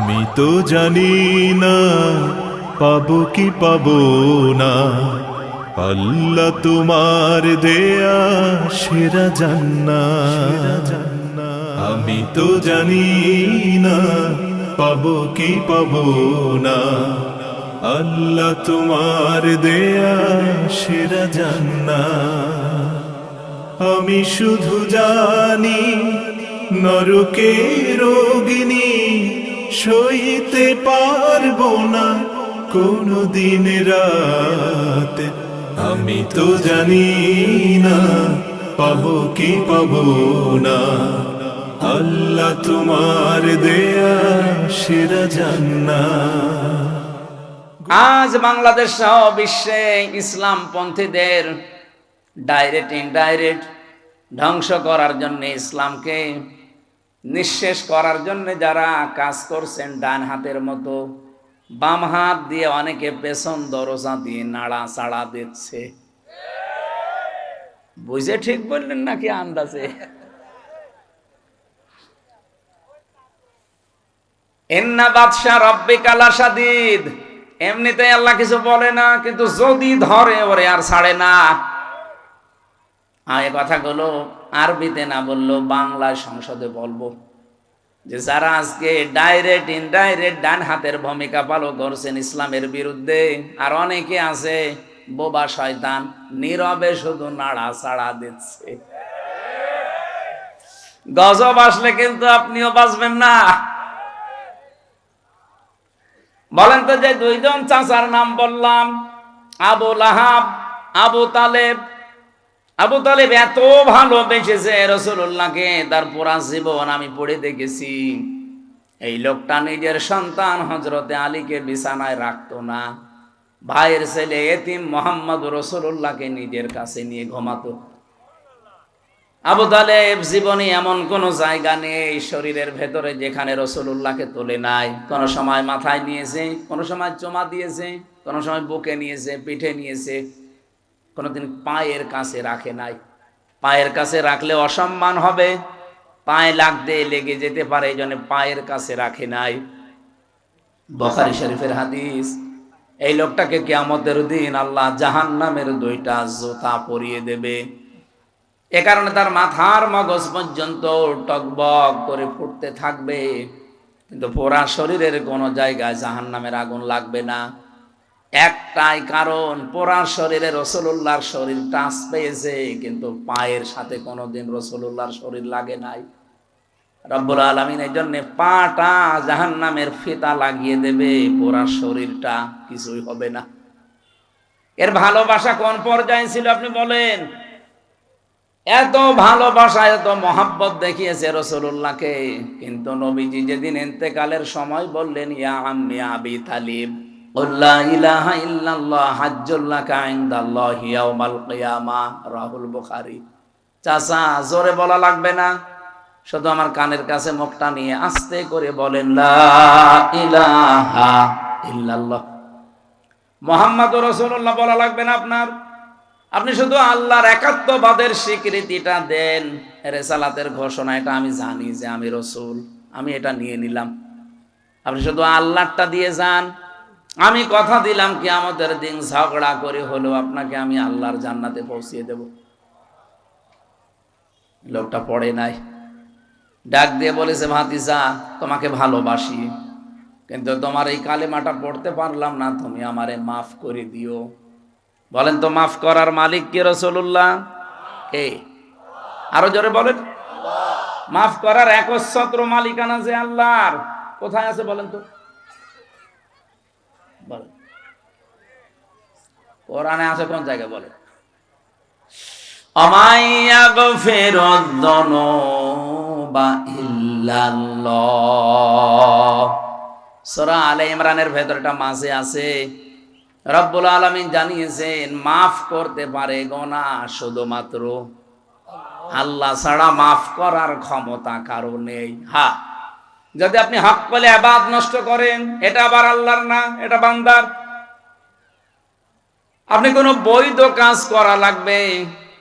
আমি তো জানি না পাবো কি পাবো না, আল্লাহ তোমার দেয়া সেরা জান্নাত। আমি তো জানি না পাবো কি পাবো না, আল্লাহ তোমার দেয়া সেরা জান্নাত। আমি শুধু জানি নরকের অগ্নি সইতে পারবো না কোনো দিন রাত। আমি তো জানি না পাবো কি পাবো না, আল্লাহ তোমার দেয়া সেরা জান্নাত। আজ বাংলাদেশ সহ বিশ্বে ইসলাম পন্থীদের ডাইরেক্ট ইনডাইরেক্ট ধ্বংস করার জন্য, ইসলামকে নিঃশেষ করার জন্য যারা কাজ করছেন, ডান হাতের মতো বাম হাত দিয়ে অনেকে পেছন দরজা দিয়ে নাড়া চাড়া দিচ্ছে। বুঝে ঠিক বললেন নাকি আন্দাজে? ইন্না বাদশা রব্বিকা লাশাদীদ। এমনিতে আল্লাহ কিছু বলে না, কিন্তু যদি ধরে ওরে আর ছাড়ে না। এই কথাগুলো আরবিতে না বললো বাংলায় সংসদে বলবো, যে যারা আজকে ডাইরেক্ট ইনডাইরেক্ট ডান হাতের ভূমিকা পালন করছেন ইসলামের বিরুদ্ধে, আর অনেকে আছে বোবা শয়তান, নীরবে শুধু নাড়া চাড়া দিচ্ছে। গজব আসলে কিন্তু আপনিও বাঁচবেন না। বলেন তো, যে দুইজন চাচার নাম বললাম, আবু লাহাব, আবু তালেব। আবু তালেব এত ভালোবেসেছে রাসূলুল্লাহকে, তার পুরা জীবন আমি পড়ে দেখেছি। এই লোকটা নিজের সন্তান হযরতে আলীকে বিছানায় রাখতো না, ভাইয়ের ছেলে এতিম মুহাম্মদ রাসূলুল্লাহকে নিজের কাছে নিয়ে ঘুমাতো। আবু তালেব জীবনে এমন কোন জায়গা নেই শরীরের ভেতরে যেখানে রাসূলুল্লাহকে তোলে নাই। কোন সময় মাথায় নিয়েছে, কোন সময় চোমা দিয়েছে, কোন সময় বুকে নিয়েছে, পিঠে নিয়েছে, কোনদিন পায়ের কাছে রাখে নাই। পায়ের কাছে রাখলে অসম্মান হবে, পায়ে লাগতে লেগে যেতে পারে, এই জন্য পায়ের কাছে রাখে নাই। বুখারী শরীফের হাদিস। এই লোকটাকে কিয়ামতের দিন আল্লাহ জাহান্নামের দুইটা জুতা পরিয়ে দেবে। এ কারণে তার মাথার মগজ পর্যন্ত টকবক করে ফুটতে থাকবে, কিন্তু পুরা শরীরের কোনো জায়গায় জাহান্নামের আগুন লাগবে না। একটাই কারণ, পুরা শরীরে রাসূলুল্লাহর শরীর টাচ পেয়েছে, কিন্তু পায়ের সাথে কোনোদিন রাসূলুল্লাহর শরীর লাগে নাই। রব্বুল আলামিন এই জন্য পাটা জাহান্নামের ফিতা লাগিয়ে দেবে, পুরা শরীরটা কিছুই হবে না। এর ভালোবাসা কোন পর্যায়ে ছিল আপনি বলেন? এত ভালোবাসা, এত মহাব্বত দেখিয়েছে রাসূলুল্লাহকে, কিন্তু নবীজি যেদিন ইন্তেকালের সময় বললেন, ইয়া আম্মি আবি তালিব লা ইলাহা ইল্লাল্লাহ হাজ্জুল লাকা ইনদাল্লাহি ইয়াউমাল কিয়ামাহ, রাহুল বুখারী। চাচা, জোরে বলা লাগবে না, শুধু আমার কানের কাছে মুখটা নিয়ে আস্তে করে বলেন, লা ইলাহা ইল্লাল্লাহ মুহাম্মাদুর রাসূলুল্লাহ বলা লাগবে না আপনার। আপনি শুধু আল্লাহর একাত্মবাদের স্বীকৃতিটা দেন, রিসালাতের ঘোষণা, এটা আমি জানি যে আমি রাসূল, আমি এটা নিয়ে নিলাম। আপনি শুধু আল্লাহটা দিয়ে যান। আমি কথা দিলাম কিয়ামতের দিন ঝগড়া করে হলো আপনাকে আমি আল্লাহর জান্নাতে পৌঁছিয়ে দেব। লোকটা পড়ে নাই, ডাক দিয়ে বলেছে, ভাতিজা তোমাকে ভালোবাসি, কিন্তু তোমার এই কালেমাটা পড়তে পারলাম না, তুমি আমারে মাফ করে দিও। বলেন তো, মাফ করার মালিক কে? রাসূলুল্লাহ। কে? আরো জোরে বলেন। মাফ করার একচ্ছত্র মালিকানা যে আল্লাহর, কোথায় আছে বলেন তো? বলেন, কোরআনে আছে কোন জায়গায়? বলেন, আমায়াগফিরুদ যুনুবা ইল্লাল্লাহ। সূরা আলে ইমরানের ভেতরটা মাঝে আছে। রব্বুল আলামিন জানিয়েছেন মাফ করতে পারে গুনাহ শুধুমাত্র আল্লাহ ছাড়া, মাফ করার ক্ষমতা কারো নেই। হ্যাঁ, যদি আপনি হক বলে ইবাদত নষ্ট করেন, এটা আবার আল্লাহর না, এটা বান্দার। আপনি কোনো বৈধ কাজ করা লাগবে,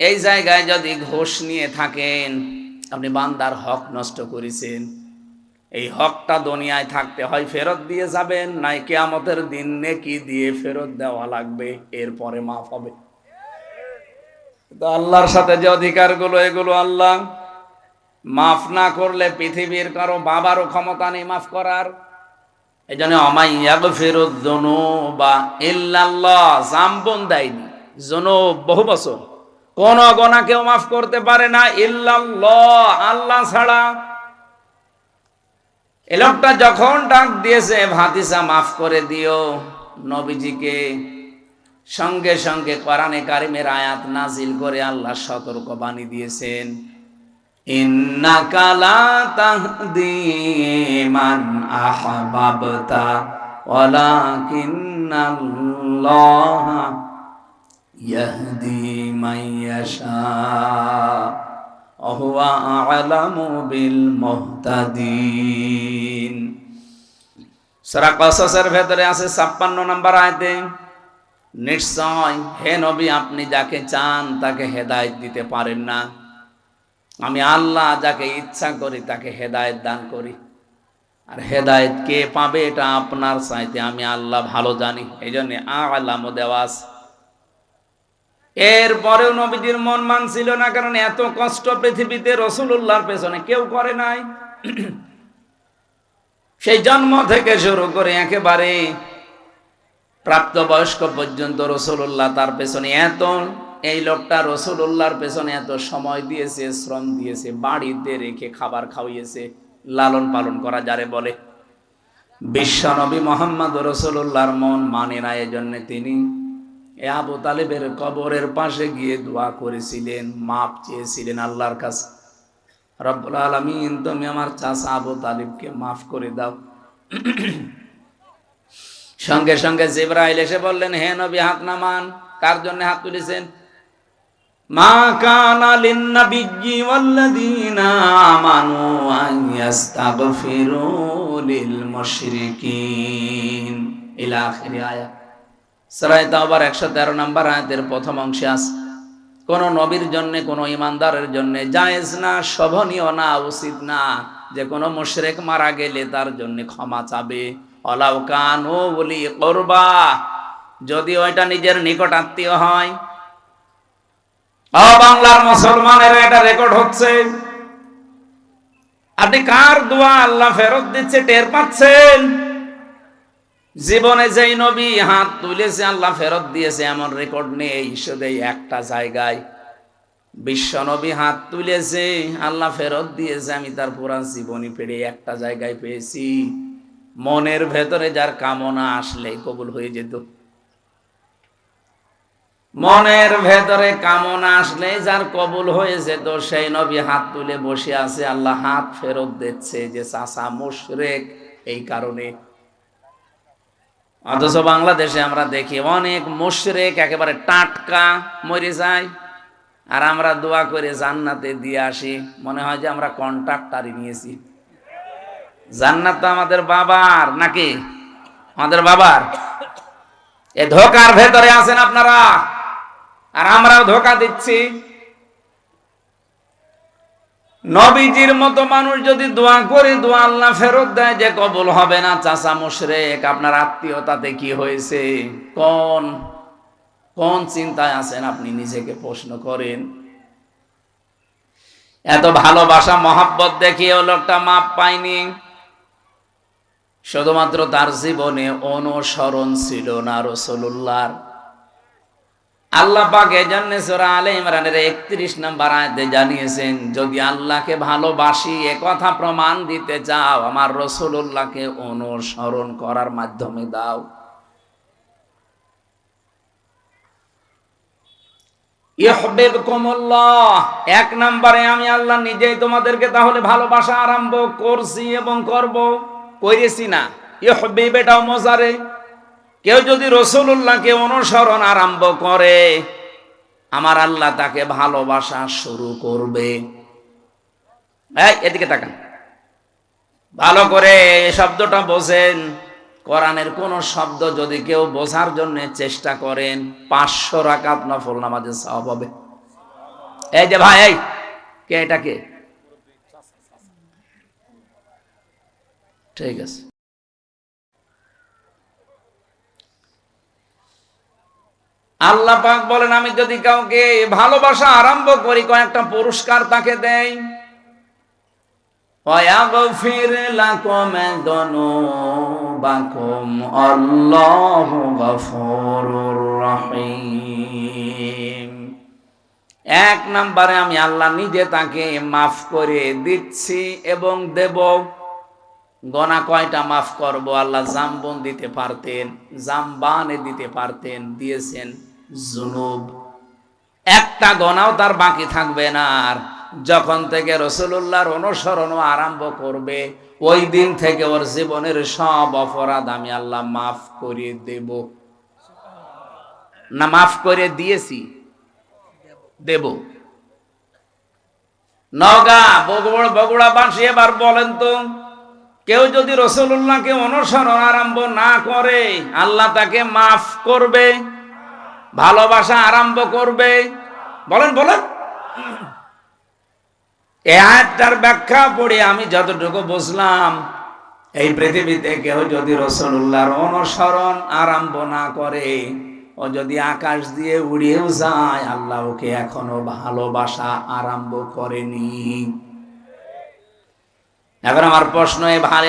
এই জায়গায় যদি ঘুষ নিয়ে থাকেন, আপনি বান্দার হক নষ্ট করেছেন। এই হকটা দুনিয়ায় থাকতে হয় ফেরত দিয়ে যাবেন, নাই কিয়ামতের দিন নেকি দিয়ে ফেরত দেওয়া লাগবে, এরপরে মাফ হবে। তো আল্লাহর সাথে যে অধিকারগুলো, এগুলো আল্লাহ মাফ না করলে পৃথিবীর কারো বাবারও ক্ষমতা নেই মাফ করার। এই জন্য অমাইয়াগফিরুয যুনুবা ইল্লাল্লাহ, জাম্বন দেয়নি যুনুব বহু বছর, কোন গুনাহ কেউ মাফ করতে পারে না ইল্লাল্লাহ, আল্লাহ ছাড়া। এই লোকটা যখন ডাক দিয়েছে ভাতিজা মাফ করে দিও নবীজিকে, সঙ্গে সঙ্গে কোরআনে কারিমের আয়াত নাজিল করে আল্লাহ সতর্ক বাণী দিয়েছেন, ইন্নাকা লা তাহদি মান আহবাবতা ওয়ালাকিন্নাল্লাহা ইয়াহদি মান ইয়াশা ওয়া হুয়া আ'লামু বিল মুহতাদিন। সূরা কসসের ভেতরে আছে 56 নম্বর আয়াতে, নিশ্চয় হে নবী আপনি যাকে চান তাকে হেদায়েত দিতে পারেন না, আমি আল্লাহ যাকে ইচ্ছা করি তাকে হেদায়েত দান করি, আর হেদায়েত কে পাবে এটা আপনার চাইতে আমি আল্লাহ ভালো জানি। এই জন্য আ'লামু দেওয়া আছে। এরপরেও নবীজির মন মানছিল না, কারণ এত কষ্ট পৃথিবীতে রাসূলুল্লাহর পেছনে কেউ করে নাই। সেই জন্ম থেকে শুরু করে একেবারে প্রাপ্তবয়স্ক পর্যন্ত রাসূলুল্লাহ তার পেছনে এত, এই লোকটা রাসূলুল্লাহর পেছনে এত সময় দিয়েছে, শ্রম দিয়েছে, বাড়িতে রেখে খাবার খাওয়িয়েছে, লালন পালন করা যারে বলে। বিশ্বনবী মুহাম্মদ রাসূলুল্লাহর মন মানে না, এজন্য তিনি আবু তালেবের কবরের পাশে গিয়ে দোয়া করেছিলেন, মাপ চেয়েছিলেন আল্লাহর কাছে, রব্বুল আলামিন তুমি আমার চাচা আবু তালিবকে মাফ করে দাও। সঙ্গে সঙ্গে জিবরাইল এসে বললেন, হে নবী হাত নামান। কার জন্য হাত তুলেছেন? মা কানা লিন-নাবিয়্যি ওয়াল্লাযীনা আমানু আন ইস্তাগফিরু লিল মুশরিকিন ইলা আখির আয়াত। সূরা তাওবার 113 নম্বর আয়াতের প্রথম অংশে আছে, কোন নবীর জন্য, কোন ইমানদারের জন্য জায়েজ না, শোভনীয় না, উচিত না যে কোন মুশরিক মারা গেলে তার জন্য ক্ষমা চাবে। ওয়ালাউ কানু উলি কুরবা, যদি ওইটা নিজের নিকট আত্মীয় হয়। বাংলার মুসলমানের এটা রেকর্ড হচ্ছে, আপনি কার দোয়া আল্লাহ ফেরত দিচ্ছে টের পাচ্ছেন? জীবনে যেই নবী হাত তুলেছে আল্লাহ ফেরত দিয়েছে এমন রেকর্ড নেই, শুধু একটা জায়গায় বিশ্ব নবী হাত তুলেছে আল্লাহ ফেরত দিয়েছে, আমি তার পুরা জীবনী পেড়ে একটা জায়গায় পেয়েছি। মনের ভেতরে যার কামনা আসলেই কবুল হয়ে যেত, মনের ভেতরে কামনা আসলে যার কবুল হয়েছে, তো সেই নবী হাত তুলে বসে আছে, আল্লাহ হাত ফেরত দিচ্ছে যে চাচা মুশরিক এই কারণে। অথচ বাংলাদেশে আমরা দেখি অনেক মুশরিক একেবারে টাটকা মরে যায়, আর আমরা দোয়া করে জান্নাতে দিয়ে আসি, মনে হয় যে আমরা কন্ট্রাক্টারই নিয়েছি। জান্নাত তো আমাদের বাবার, নাকি আমাদের বাবার? এ ধোকার ভেতরে আছেন আপনারা, আর আমরাও ধোকা দিচ্ছি। নবীজির মতো মানুষ যদি দোয়া করে দোয়া আল্লাহ ফেরত দেয় যে কবুল হবে না, চাচা মুশরিক, আপনার আত্মীয়তাতে কি হয়েছে? কোন কোন চিন্তায় আছেন আপনি নিজেকে প্রশ্ন করেন। এত ভালোবাসা মহব্বত দেখিয়েও লোকটা মাপ পায়নি, শুধুমাত্র তার জীবনে অনুসরণ ছিল না রাসূলুল্লাহর। আল্লাহ পাক এজন্য সূরা আলে ইমরানের 31 নম্বর আয়াতে জানিয়েছেন, যদি আল্লাহকে ভালোবাসি এ কথা প্রমাণ দিতে চাও, আমার রাসূলুল্লাহকে অনুসরণ করার মাধ্যমে দাও। ইউহিব্বুকুমুল্লাহ, এক নম্বরে আমি আল্লাহ নিজেই তোমাদেরকে তাহলে ভালোবাসা আরম্ভ করছি এবং করব, করেছি না। ইউহিব্বু এটাও মজারে, কেউ যদি রাসূলুল্লাহকে অনুসরণ আরম্ভ করে, আমার আল্লাহ তাকে ভালোবাসা শুরু করবে। এদিকে তাকান ভালো করে, এই শব্দটা বোঝেন। কোরআনের কোন শব্দ যদি কেউ বোঝার জন্য চেষ্টা করেন, 500 রাকাত নফল নামাজের সওয়াব হবে। এই যে ভাই, এই কে, এটা কে? ঠিক আছে। আল্লাহ পাক বলেন, আমি যদি কাউকে ভালোবাসা আরম্ভ করি, কয়েকটা পুরস্কার তাকে দেই। ওয়াগফির লাকুম যুনুবাকুম আল্লাহু গফুরুর রহিম। এক নম্বরে আমি আল্লাহ নিজে তাকে মাফ করে দিচ্ছি এবং দেব। গোনা কয়টা মাফ করব? আল্লাহ জামবন দিতে পারতেন, জামবানে দিতে পারতেন, দিয়েছেন জুনুব। একটা গোনাও তার বাকি থাকবে না। আর যখন থেকে রাসূলুল্লাহর অনুসরণ আরম্ভ করবে, ওই দিন থেকে ওর জীবনের সব অপরাধ আমি আল্লাহ মাফ করে দেব। না মাফ করে দিয়েছি, দেব। নওগাঁ বগুড়াবাসী এবার বলেন তো, কেউ যদি রাসূলুল্লাহকে অনুসরণ আরম্ভ না করে, আল্লাহ তাকে মাফ করবে, ভালোবাসা আরম্ভ করবে? বলেন বলেন। এই আয়াতটার ব্যাখ্যা পড়ে আমি যতটুকু বুঝলাম, এই পৃথিবীতে কেউ যদি রাসূলুল্লাহর অনুসরণ আরম্ভ না করে, ও যদি আকাশ দিয়ে উড়িয়েও যায়, আল্লাহ ওকে এখনো ভালোবাসা আরম্ভ করেনি। এখন আমার প্রশ্ন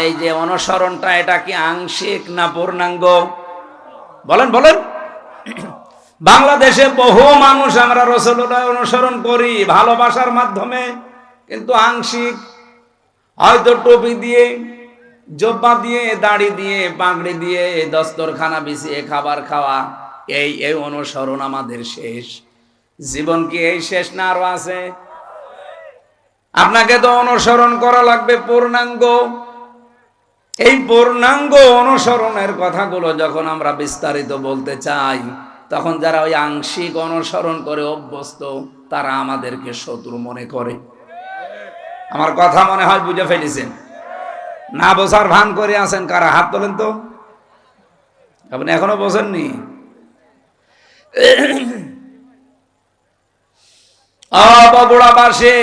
এই যে অনুসরণটা, এটা কি আংশিক না পূর্ণাঙ্গ? বলেন বলেন। বাংলাদেশে বহু মানুষ আমরা রাসূলুল্লাহ অনুসরণ করি ভালোবাসার মাধ্যমে, কিন্তু আংশিক। হয়তো টুপি দিয়ে, জব্বা দিয়ে, দাড়ি দিয়ে, পাগড়ি দিয়ে, দস্তরখানা বিছিয়ে খাবার খাওয়া, এই অনুসরণ আমাদের শেষ। জীবন কি এই শেষ না আরো আছে? আপনাকে তো অনুসরণ করা লাগবে পূর্ণাঙ্গ। এই পূর্ণাঙ্গ অনুসরণের কথাগুলো যখন আমরা বিস্তারিত বলতে চাই, তখন যারা ওই আংশিক অনুসরণ করে অভ্যস্ত, তারা আমাদেরকে শত্রু মনে করে। আমার কথা মনে হয় বুঝে ফেলেছেন। না বোঝার ভান করে আছেন কারা? হাত তোলেন তো। আপনি এখনো বোঝেননি? বগুড়াবাসী,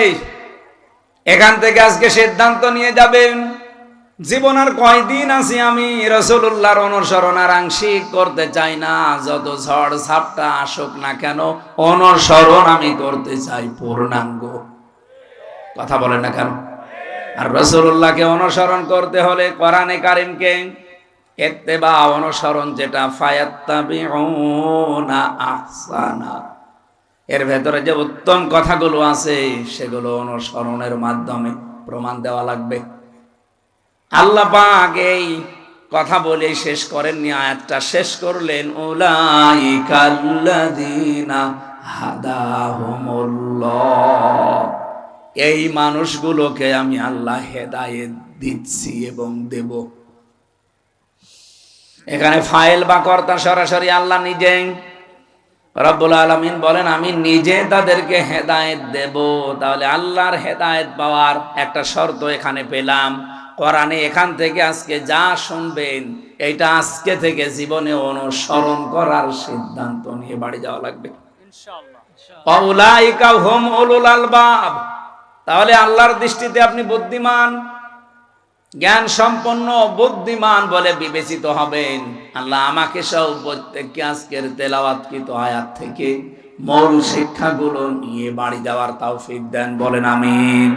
এখান থেকে আজকে সিদ্ধান্ত নিয়ে যাবেন, জীবন আর কয়দিন আছি, আমি রাসূলুল্লাহর অনুসরণ আর আংশিক করতে চাই না। যত ঝড় ঝাপটা আসুক না কেন, অনুসরণ আমি করতে চাই পূর্ণাঙ্গ। কথা বলেন না কেন? আর রাসূলুল্লাহকে অনুসরণ করতে হলে কোরআনে কারীমকে ইত্তেবা, অনুসরণ যেটা, ফায়াত্তাবিউনা আহসানা, এর ভেতরে যে উত্তম কথাগুলো আছে, সেগুলো অনুসরণের মাধ্যমে প্রমাণ দেওয়া লাগবে। আল্লাহ পাক এই কথা বলে শেষ করেননি, আয়াতটা শেষ করলেন, উলাইকাল্লাযীনা হাদাহুমুল্লাহ, এই মানুষগুলোকে আমি আল্লাহ হেদায়েত দিচ্ছি এবং দেব। এখানে ফাইল বা কর্তা সরাসরি আল্লাহ নিজে। রব্বুল আলামিন বলেন, আমি নিজে তাদেরকে হেদায়েত দেব। তাহলে আল্লাহর হেদায়েত পাওয়ার একটা শর্ত এখানে পেলাম। কোরআনে এখান থেকে আজকে যা শুনবেন, এটা আজকে থেকে জীবনে অনুসরণ করার সিদ্ধান্ত নিয়ে বাড়ি যাওয়া লাগবে ইনশাআল্লাহ। উলাইকা হুম উলুল আলবাব। তাহলে আল্লাহর দৃষ্টিতে আপনি বুদ্ধিমান, জ্ঞান সম্পন্ন, বুদ্ধিমান বলে বিবেচিত হবেন। আল্লাহ আমাকে সহ প্রত্যেককে আজকের তেলাওয়াতকৃত আয়াত থেকে মূল শিক্ষাগুলো নিয়ে বাড়ি যাওয়ার তৌফিক দেন, বলেন আমিন।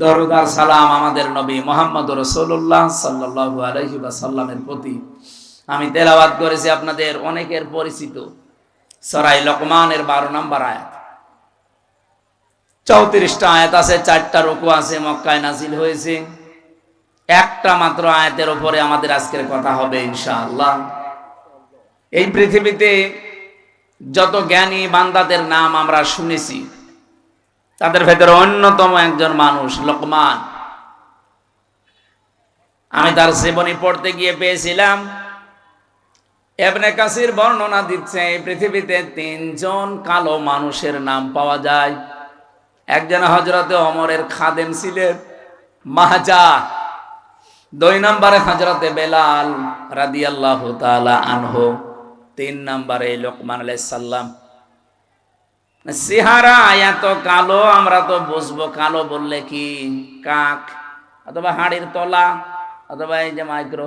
দরুদ আর সালাম আমাদের নবী মুহাম্মদ রাসূলুল্লাহ সাল্লাল্লাহু আলাইহি ওয়াসাল্লামের প্রতি। আমি তেলাওয়াত করেছি আপনাদের অনেকের পরিচিত সূরা লোকমানের 12 নম্বর আয়াত। 34টা আয়াত আছে, 4টা রুকু আছে, মক্কায় নাজিল হয়েছে। একটা মাত্র আয়াতের উপরে আমাদের আজকের কথা হবে ইনশাআল্লাহ। এই পৃথিবীতে যত জ্ঞানী বান্দাদের নাম আমরা শুনেছি, তাদের ভেতরে অন্যতম একজন মানুষ লোকমান। আমি তার জীবনী পড়তে গিয়ে পেয়েছিলাম, ইবনে কাসির বর্ণনা দিচ্ছে, এই পৃথিবীতে 3 জন কালো মানুষের নাম পাওয়া যায়। একজন হযরতে ওমরের খাদেম ছিলেন, মাহজা। 2 নম্বরে হযরতে বেলাল রাদিয়াল্লাহু তাআলা আনহু। 3 নম্বরে লোকমান আলাইহিস সালাম। চেহারা এত কালো, আমরা তো বুঝবো কালো বললে কি কাক অথবা হাড়ির তলা, অথবা এই যে মাইক্রো,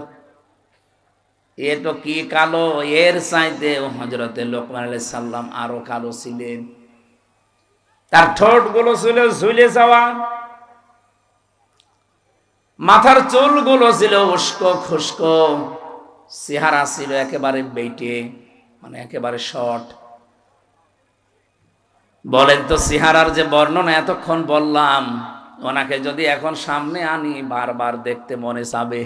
এ তো কি কালো, এর চাইতে হযরতে লোকমান আলাইহিস সালাম আরো কালো ছিলেন। তার ঠোঁট গুলো ছিল ঝুলে যাওয়া, মাথার চুল গুলো ছিল উস্কো খুস্কো, চেহারা ছিল একেবারে বেটে, মানে একেবারে শর্ট। বলেন তো চেহারার যে বর্ণনা এতক্ষণ বললাম, ওনাকে যদি এখন সামনে আনি বারবার দেখতে মনে চাবে।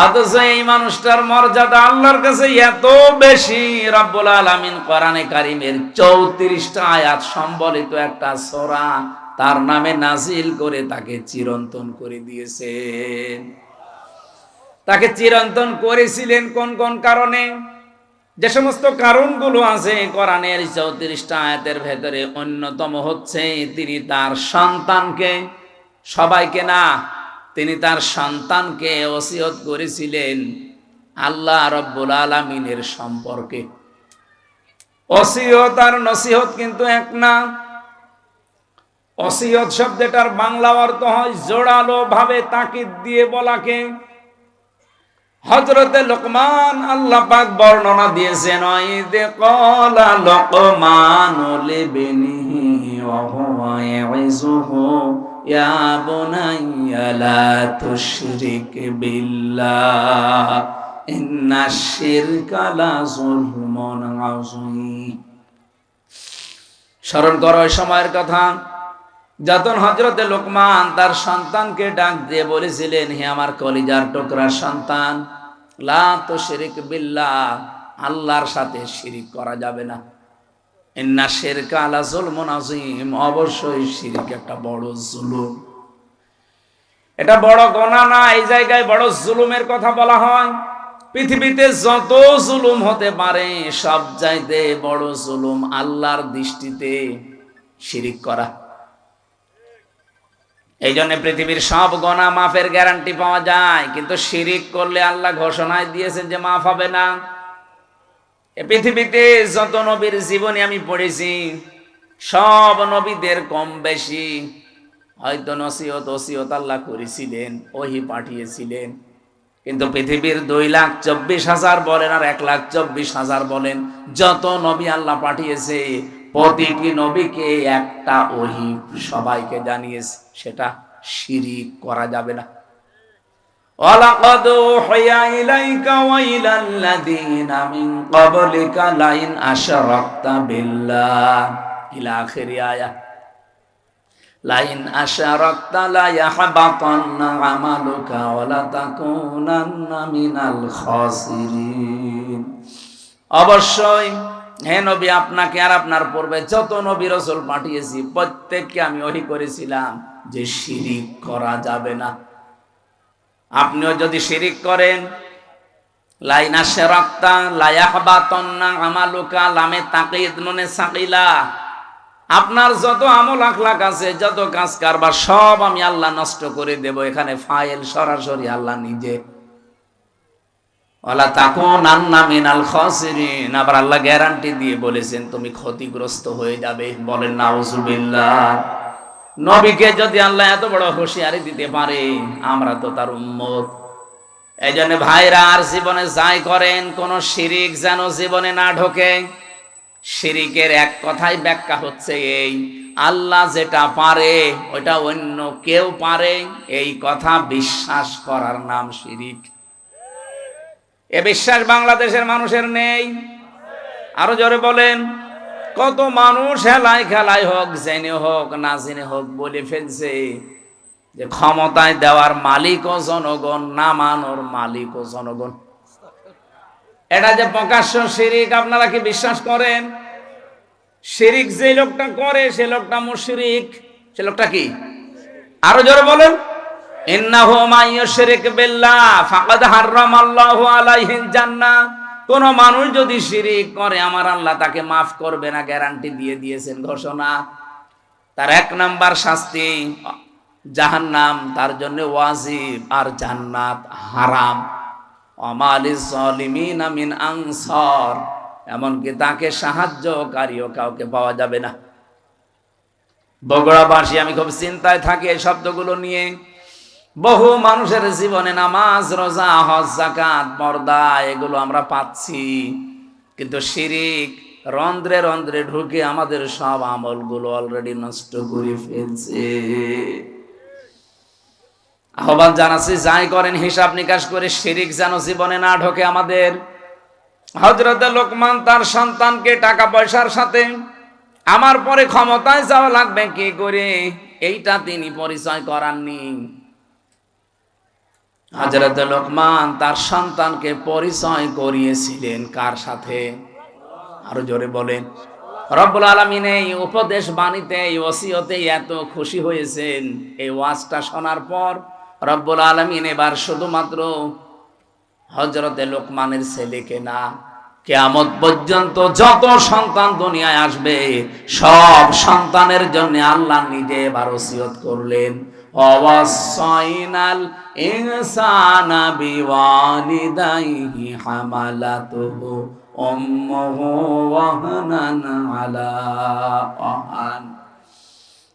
অথচ এই মানুষটার মর্যাদা আল্লাহর কাছে এত বেশি, রব্বুল আলামিন কোরআনে কারীমের 34টা আয়াত সম্বলিত একটা সূরা তার নামে নাজিল করে তাকে চিরন্তন করে দিয়েছেন। তাকে চিরন্তন করেছিলেন কোন কোন কারণে? যে সমস্ত কারণগুলো আছে কোরআনের 34টা আয়াতের ভেতরে, অন্যতম হচ্ছে তিনি তার সন্তানকে, সবাইকে না, তিনি তার সন্তানকে ওসিয়ত করেছিলেন আল্লাহ রাব্বুল আলামিনের সম্পর্কে। ওসিয়ত আর নসিহত কিন্তু এক না। ওসিয়ত শব্দটার বাংলা অর্থ হয় জোরালো ভাবে তাকিদ দিয়ে বলাকে। হযরতে লোকমান আল্লাহ পাক বর্ণনা দিয়েছেন, ওয়াইদে ক্বালা লোকমানু লিবনিহি ওয়া হুয়া ইয়াইযুহু ইয়া বুনাইয়া লা তুশরিক বিল্লাহ ইন্নাশ শিরকা লা যুলমুন আযীম। স্মরণ করো ওই সময়ের কথা যখন হযরতে লোকমান তার সন্তানকে ডাক দিয়ে বলেছিলেন, হে আমার কলিজার টুকরা সন্তান, লা তুশরিক বিল্লাহ, আল্লাহর সাথে শিরিক করা যাবে না। ইন্না শিরকা লা যুলমুন আযীম, অবশ্যই শিরিক একটা বড় জুলুম। এটা বড় গুনাহ না, এই জায়গায় বড় জুলুমের কথা বলা হয়। পৃথিবীতে যত জুলুম হতে পারে সব চাইতে বড় জুলুম আল্লাহর দৃষ্টিতে শিরিক করা। এই জন্য পৃথিবীর সব গুনাহ মাফের গ্যারান্টি পাওয়া যায়, কিন্তু শিরিক করলে আল্লাহ ঘোষণায় দিয়েছেন যে মাফ হবে না। এই পৃথিবীতে যত নবীর জীবনী আমি পড়েছি, সব নবীদের কম বেশি হয়তো নসিহত ওসিয়ত আল্লাহ করেছিলেন, ওহী পাঠিয়েছিলেন, কিন্তু পৃথিবীর 2,24,000 বলেন আর 1,24,000 বলেন, যত নবী আল্লাহ পাঠিয়েছে প্রতিটি নবীকে একটা ওহী সবাইকে জানিয়েছে, সেটা শিরিক করা যাবে না। ওয়ালাকাদ উহিয়া ইলাইকা ওয়া ইলাল্লাযীনা মিন ক্বাবলিকা লাইন আশরাকতা বিল্লাহ ইলা আখির আয়াত। লাইন আশরাকতা লা ইয়াহবাতান্না আমালুকা ওয়া লা তাকুনান্না মিনাল খাসিরিন। অবশ্যই হে নবী, আপনাকে আর আপনার পূর্বে যত নবী রাসূল পাঠিয়েছি প্রত্যেককে আমি ওহী করেছিলাম যে শিরিক করা যাবে না। আপনিও যদি শিরিক করেন, লাইন আশরাকতা লা ইয়াহবাতান্না আমালুকা, লামে তাকিদ নুনে সাকিলা, আপনার যত আমল আখলাক আছে, যত কাজ কারবার সব আমি আল্লাহ নষ্ট করে দেব। এখানে ফাইল সরাসরি আল্লাহ নিজে। ওয়ালা তাকুনান্না মিনাল খাসিরিন, আবার আল্লাহ গ্যারান্টি দিয়ে বলেছেন তুমি ক্ষতিগ্রস্ত হয়ে যাবে। বলেন নাউজুবিল্লাহ। নবীকে যদি আল্লাহ এত বড় হুঁশিয়ারি দিতে পারে, আমরা তো তার উম্মত। এই জন্য ভাইরা, আর জীবনে যাই করেন, কোন শিরিক যেন জীবনে না ঢোকে। শিরিকের এক কথাই ব্যাখ্যা হচ্ছে এই, আল্লাহ যেটা পারে ওটা অন্য কেউ পারে, এই কথা বিশ্বাস করার নাম শিরিক। এ বিশ্বাস বাংলাদেশের মানুষের নেই। আরো জোরে বলেন। কত মানুষ হেলায় খেলায় হোক, জেনে হোক না জেনে হোক, বলে ফেলছে যে ক্ষমতায় দেওয়ার মালিক ও জনগণ, না মানোর মালিক ও জনগণ। এটা যে প্রকাশ্য শিরিক, আপনারা কি বিশ্বাস করেন? শিরিক যে লোকটা করে সে লোকটা মুশরিক। সে লোকটা কি? আরো জোরে বলেন। ইন্নাহু মাইয়ুশরিক বিল্লাহ ফাকাদ হারামাল্লাহু আলাইহিল জান্নাহ। কোন মানুষ যদি শিরিক করে আমার আল্লাহ তাকে মাফ করবে না, গ্যারান্টি দিয়ে দিয়েছেন, ঘোষণা। তার 1 নাম্বার শাস্তি জাহান্নাম, তার জন্য ওয়াজিব, আর জান্নাত হারাম। আমালিজ জালিমিনা মিন আনসার, এমনকি তাকে সাহায্যকারীও কাউকে পাওয়া যাবে না। বগুড়াবাসী, আমি খুব চিন্তায় থাকি এই শব্দগুলো নিয়ে। বহু মানুষের জীবনে নামাজ, রোজা, হজ, যাকাত, পর্দা এগুলো আমরা পাচ্ছি, কিন্তু শিরিক রন্ধ্রে রন্ধ্রে ঢুকে আমাদের সব আমলগুলো অলরেডি নষ্ট করে ফেলছে। আহ্বান জানাচ্ছি, যাই করেন হিসাব নিকাশ করে শিরিক যেন জীবনে না ঢোকে আমাদের। হযরত লোকমান তার সন্তানকে টাকা পয়সার সাথে আমার পরে ক্ষমতায় যাওয়া লাগবে কি করে, এইটা তিনি পরিচয় করাননি। হযরত লোকমান তার সন্তানকে পরিচয় করিয়েছিলেন কার সাথে? আরো জোরে বলেন। রব্বুল আলামিন এই উপদেশ বাণীতে, এই ওসিয়তে এত খুশি হয়েছেন, এই ওয়াজটা শোনার পর রব্বুল আলামিন এবার শুধুমাত্র হযরতে লোকমানের ছেলেকে না, কিয়ামত পর্যন্ত যত সন্তান দুনিয়ায় আসবে সব সন্তানের জন্য আল্লাহ নিজে এবার ওসিয়ত করলেন, ওয়াসাইনাল ইনসানা বিওয়ালিদাইহি হামালাতুহু উম্মুহু ওয়াহনান আলা ওয়াহান।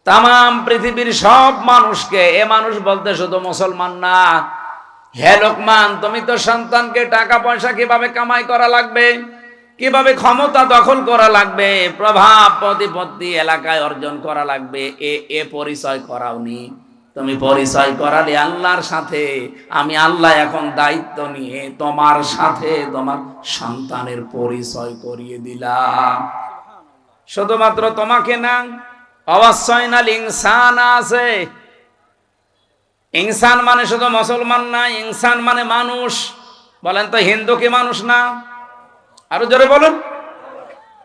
তাম পৃথিবীর সব মানুষকে, এ মানুষ বলতে শুধু মুসলমান না, হে লোকমান তুমি তো সন্তানকে টাকা পয়সা কিভাবে কামাই করা লাগবে, কিভাবে ক্ষমতা দখল করা লাগবে, প্রভাব প্রতিপত্তি এলাকায় অর্জন করা লাগবে, এ পরিচয় করাওনি। তুমি পরিচয় করালে আল্লাহর সাথে, আমি আল্লাহ এখন দায়িত্ব নিয়ে তোমার সাথে তোমার সন্তানের পরিচয় করিয়ে দিলাম। শুধুমাত্র তোমাকে না, অবশ্যইনাল ইনসান আছে। ইনসান মানে শুধু মুসলমান না, ইনসান মানে মানুষ। বলেন তো হিন্দু কি মানুষ না? আরো জোরে বলুন।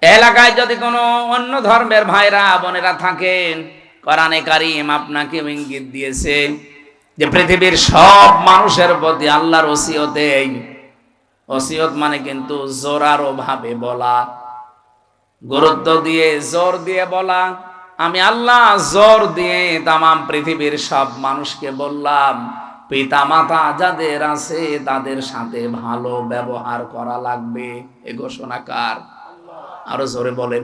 এলাকায় যদি কোনো অন্য ধর্মের ভাইরা বোনেরা থাকেন, কোরআনে কারীম আপনাকে ইঙ্গিত দিয়েছে যে পৃথিবীর সব মানুষের প্রতি আল্লাহর ওসিয়তে, ওসিয়ত মানে কিন্তু জোরালো ভাবে বলা, গুরুত্ব দিয়ে জোর দিয়ে বলা। আমি আল্লাহ জোর দিয়ে তাম পৃথিবীর সব মানুষকে বললাম, পিতা মাতা যাদের আছে তাদের সাথে ভালো ব্যবহার করা লাগবে। এ ঘোষণা কার? আরো জোরে বলেন।